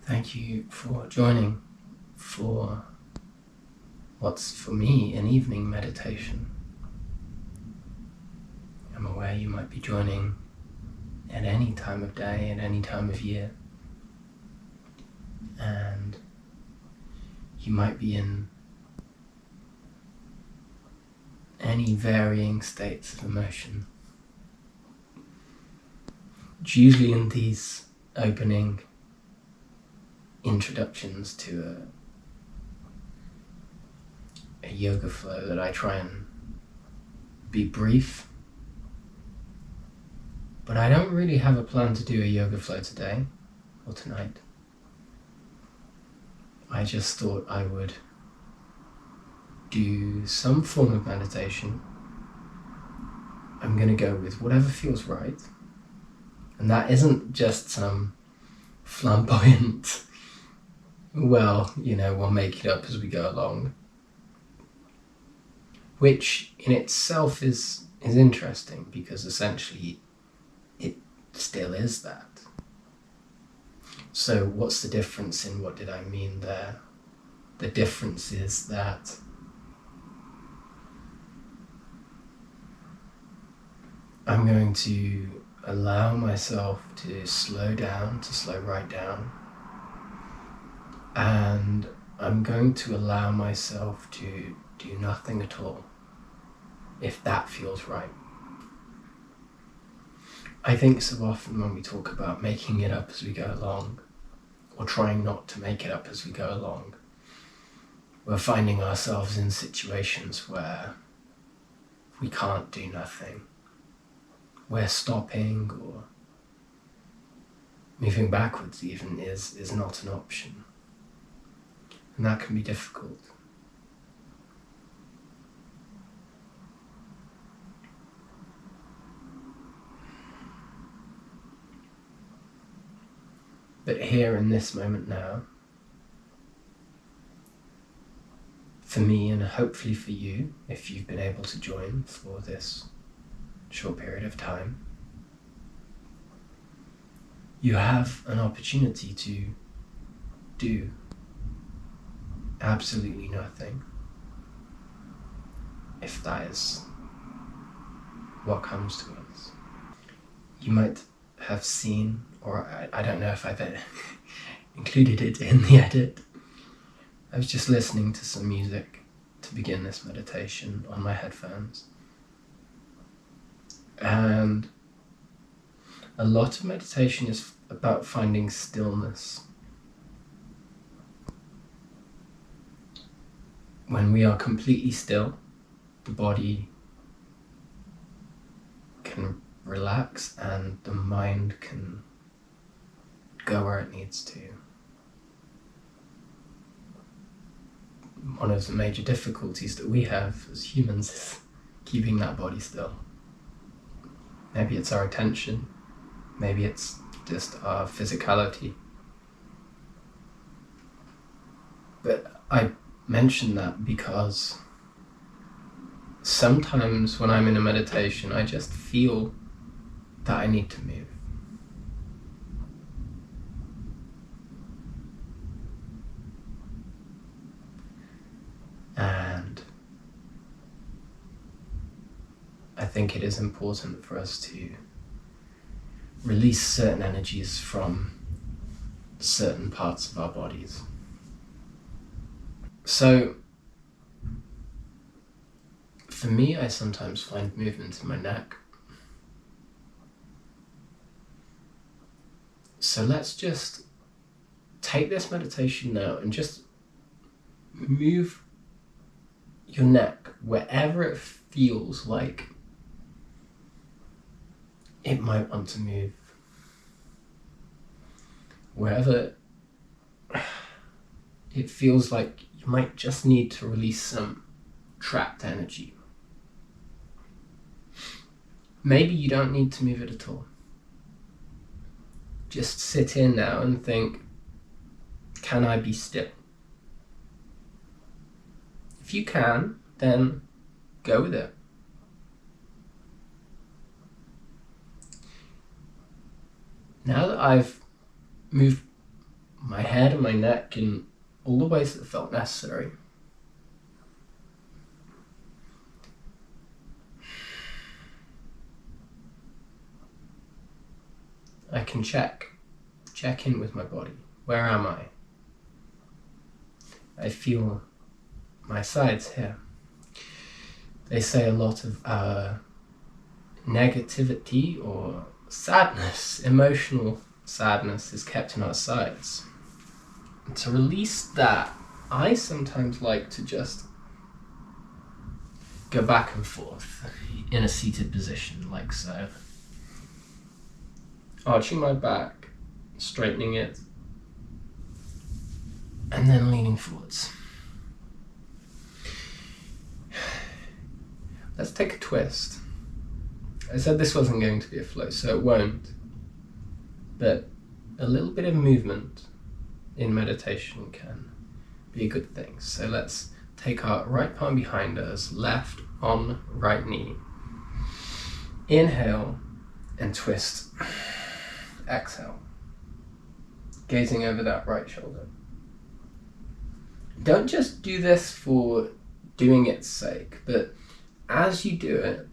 Thank you for joining for what's for me an evening meditation. I'm aware you might be joining at any time of day, at any time of year, and you might be in any varying states of emotion. It's usually in these opening introductions to a yoga flow that I try and be brief, but I don't really have a plan to do a yoga flow today or tonight. I just thought I would do some form of meditation. I'm going to go with whatever feels right, and that isn't just some flamboyant we'll make it up as we go along, which in itself is interesting because essentially it still is that. So what's the difference in what did I mean there? The difference is that I'm going to allow myself to slow down, to slow right down, and I'm going to allow myself to do nothing at all, if that feels right. I think so often when we talk about making it up as we go along, or trying not to make it up as we go along, we're finding ourselves in situations where we can't do nothing. Where stopping or moving backwards even is not an option. And that can be difficult. But here in this moment now, for me and hopefully for you, if you've been able to join for this short period of time, you have an opportunity to do absolutely nothing, if that is what comes to us. You might have seen, or I don't know if I've included it in the edit, I was just listening to some music to begin this meditation on my headphones. And a lot of meditation is about finding stillness. When we are completely still, the body can relax and the mind can go where it needs to. One of the major difficulties that we have as humans is keeping that body still. Maybe it's our attention, maybe it's just our physicality. But I mention that because sometimes when I'm in a meditation, I just feel that I need to move. And I think it is important for us to release certain energies from certain parts of our bodies. So, for me, I sometimes find movement in my neck. So let's just take this meditation now and just move your neck wherever it feels like it might want to move. Wherever it feels like you might just need to release some trapped energy. Maybe you don't need to move it at all. Just sit in now and think, can I be still? If you can, then go with it. Now that I've moved my my head and my neck in all the ways that felt necessary. I can check in with my body. Where am I? I feel my sides here. They say a lot of our negativity or sadness, emotional sadness, is kept in our sides. And to release that, I sometimes like to just go back and forth in a seated position, like so. Arching my back, straightening it, and then leaning forwards. Let's take a twist. I said this wasn't going to be a flow, so it won't. But a little bit of movement in meditation can be a good thing. So let's take our right palm behind us, left on right knee. Inhale and twist. Exhale. Gazing over that right shoulder. Don't just do this for doing its sake, but as you do it,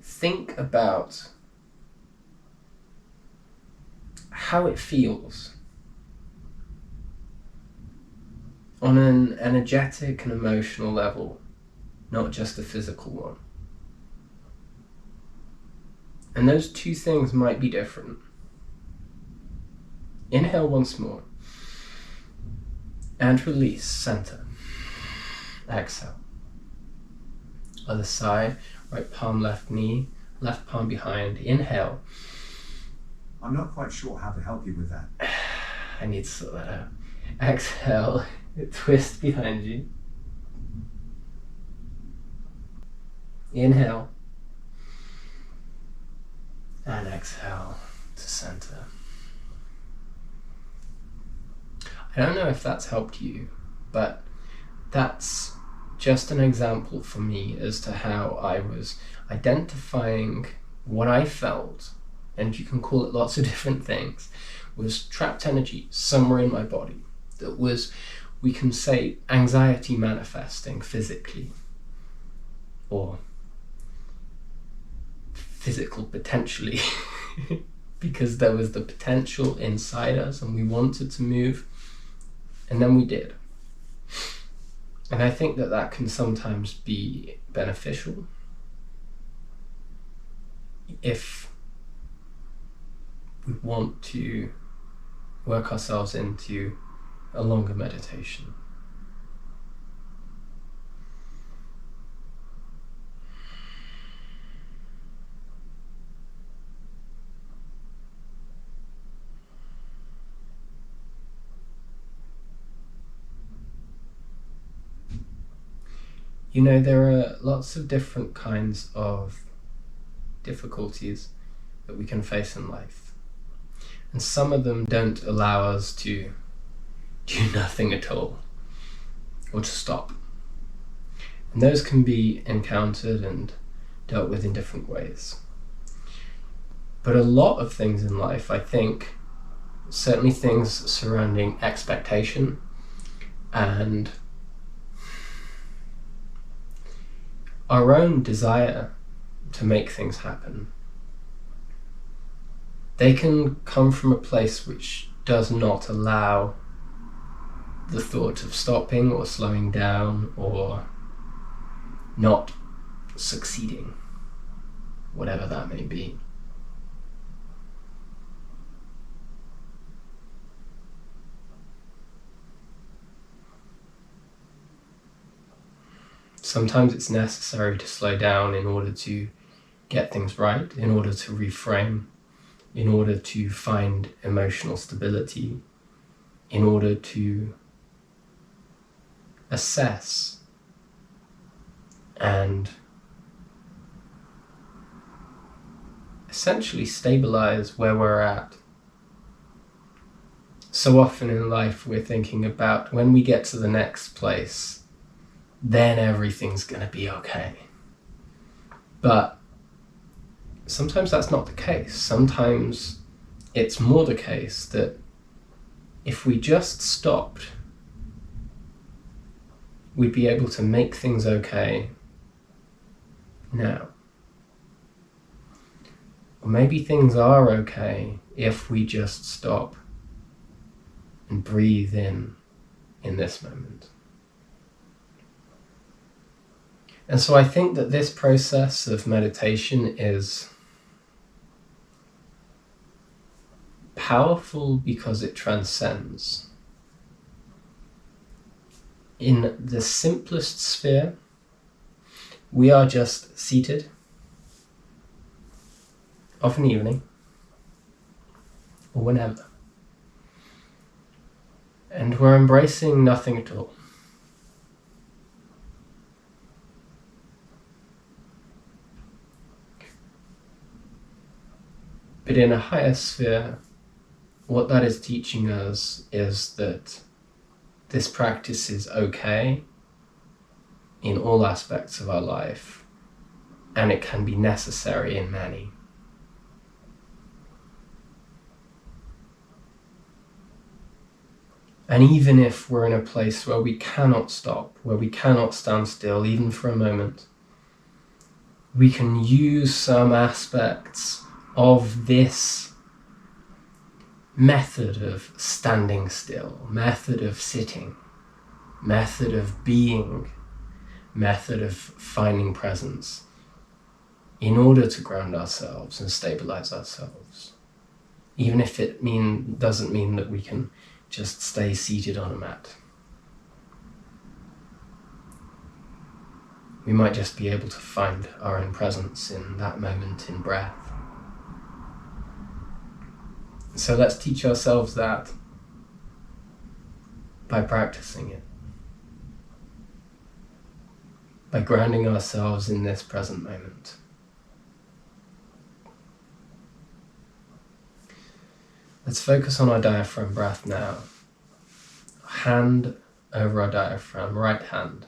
think about how it feels on an energetic and emotional level, not just a physical one. And those two things might be different. Inhale once more. And release, center. Exhale. Other side, right palm, left knee, left palm behind. Inhale. I'm not quite sure how to help you with that. I need to sort that out. Exhale, twist behind you. Inhale. And exhale to center. I don't know if that's helped you, but that's just an example for me as to how I was identifying what I felt, and you can call it lots of different things, was trapped energy somewhere in my body that was, we can say, anxiety manifesting physically, or physical potentially, because there was the potential inside us and we wanted to move, and then we did. And I think that that can sometimes be beneficial if we want to work ourselves into a longer meditation. You know, there are lots of different kinds of difficulties that we can face in life. And some of them don't allow us to do nothing at all, or to stop. And those can be encountered and dealt with in different ways. But a lot of things in life, I think, certainly things surrounding expectation and our own desire to make things happen, they can come from a place which does not allow the thought of stopping or slowing down or not succeeding, whatever that may be. Sometimes it's necessary to slow down in order to get things right, in order to reframe, in order to find emotional stability, in order to assess and essentially stabilize where we're at. So often in life we're thinking about when we get to the next place, then everything's going to be okay. But sometimes that's not the case. Sometimes it's more the case that if we just stopped, we'd be able to make things okay now. Or maybe things are okay if we just stop and breathe in this moment. And so I think that this process of meditation is powerful because it transcends. In the simplest sphere, we are just seated of an evening or whenever, and we're embracing nothing at all. But in a higher sphere, what that is teaching us is that this practice is okay in all aspects of our life, and it can be necessary in many. And even if we're in a place where we cannot stop, where we cannot stand still, even for a moment, we can use some aspects of this method of standing still, method of sitting, method of being, method of finding presence in order to ground ourselves and stabilize ourselves. Even if it doesn't mean that we can just stay seated on a mat. We might just be able to find our own presence in that moment in breath. So let's teach ourselves that by practicing it, by grounding ourselves in this present moment. Let's focus on our diaphragm breath now. Hand over our diaphragm, right hand.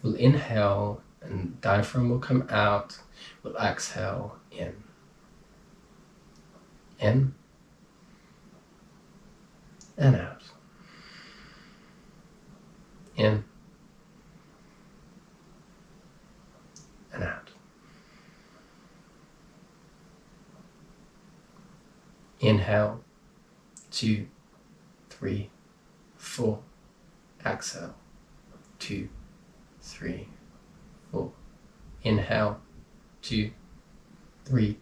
We'll inhale and diaphragm will come out. We'll exhale in. In and out. In and out. Inhale, 2, 3, 4. Exhale, 2, 3, 4. Inhale, 2, 3,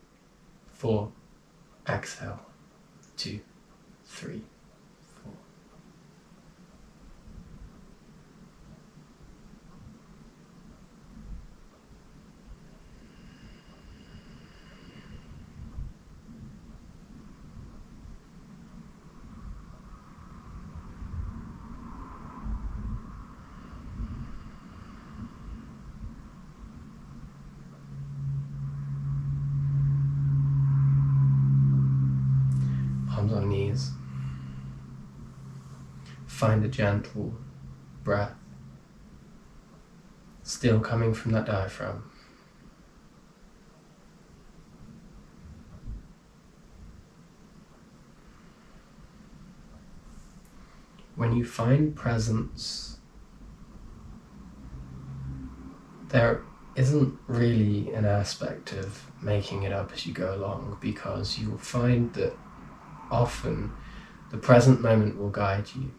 4. Exhale, 2, 3, 4. Palms on knees. Find a gentle breath, still coming from that diaphragm. When you find presence, there isn't really an aspect of making it up as you go along, because you will find that often the present moment will guide you.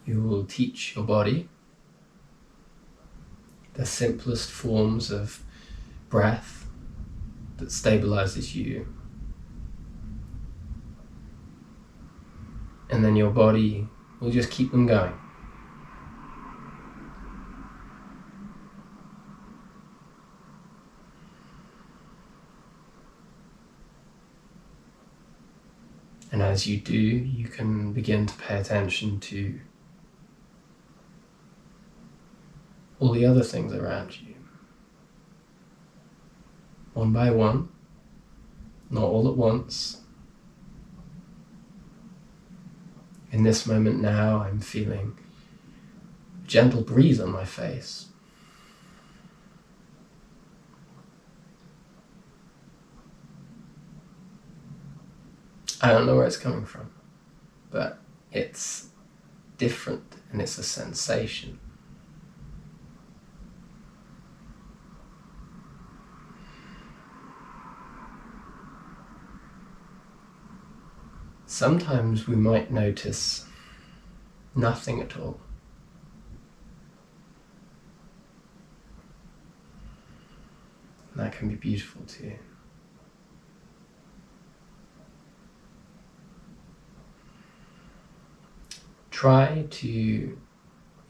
You will teach your body the simplest forms of breath that stabilizes you. And then your body will just keep them going. And as you do, you can begin to pay attention to all the other things around you. One by one, not all at once, In this moment now, I'm feeling a gentle breeze on my face. I don't know where it's coming from, but it's different and it's a sensation. Sometimes we might notice nothing at all. And that can be beautiful too. Try to,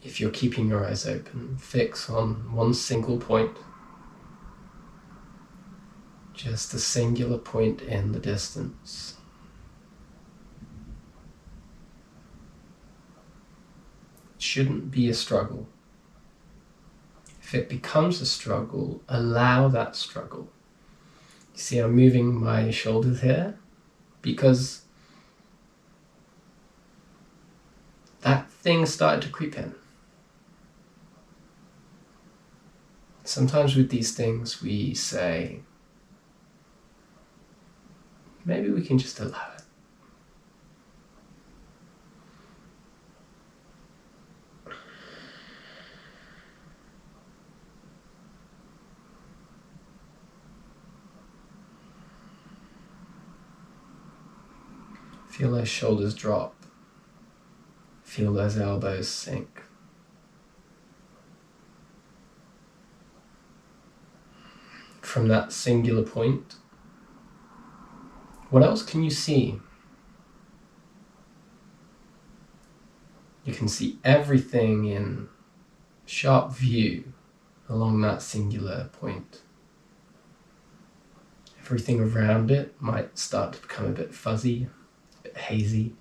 if you're keeping your eyes open, fix on one single point. Just a singular point in the distance. It shouldn't be a struggle. If it becomes a struggle, allow that struggle. You see, I'm moving my shoulders here because that thing started to creep in. Sometimes with these things we say, maybe we can just allow it. Feel those shoulders drop. Feel those elbows sink. From that singular point, what else can you see? You can see everything in sharp view along that singular point. Everything around it might start to become a bit fuzzy, a bit hazy.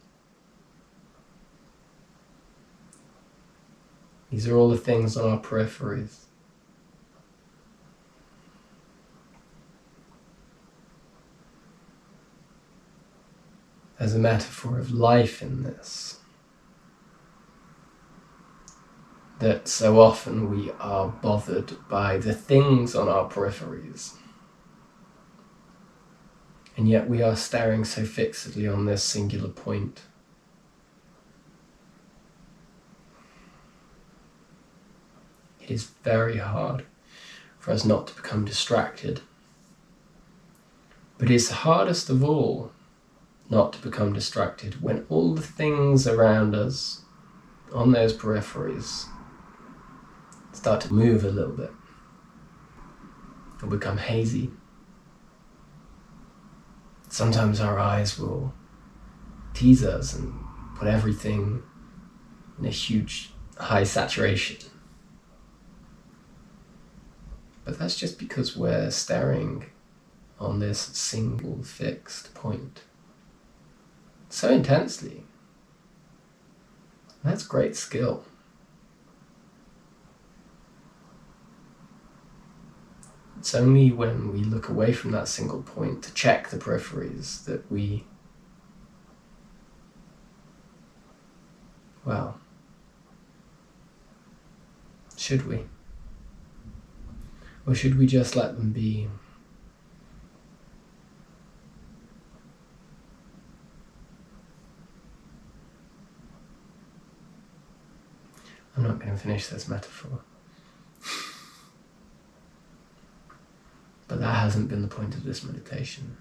These are all the things on our peripheries. There's a metaphor of life in this. That so often we are bothered by the things on our peripheries. And yet we are staring so fixedly on this singular point. It is very hard for us not to become distracted. But it's hardest of all not to become distracted when all the things around us on those peripheries start to move a little bit or become hazy. Sometimes our eyes will tease us and put everything in a huge high saturation. But that's just because we're staring on this single fixed point so intensely. That's great skill. It's only when we look away from that single point to check the peripheries that we, well, should we? Or should we just let them be? I'm not going to finish this metaphor. But that hasn't been the point of this meditation.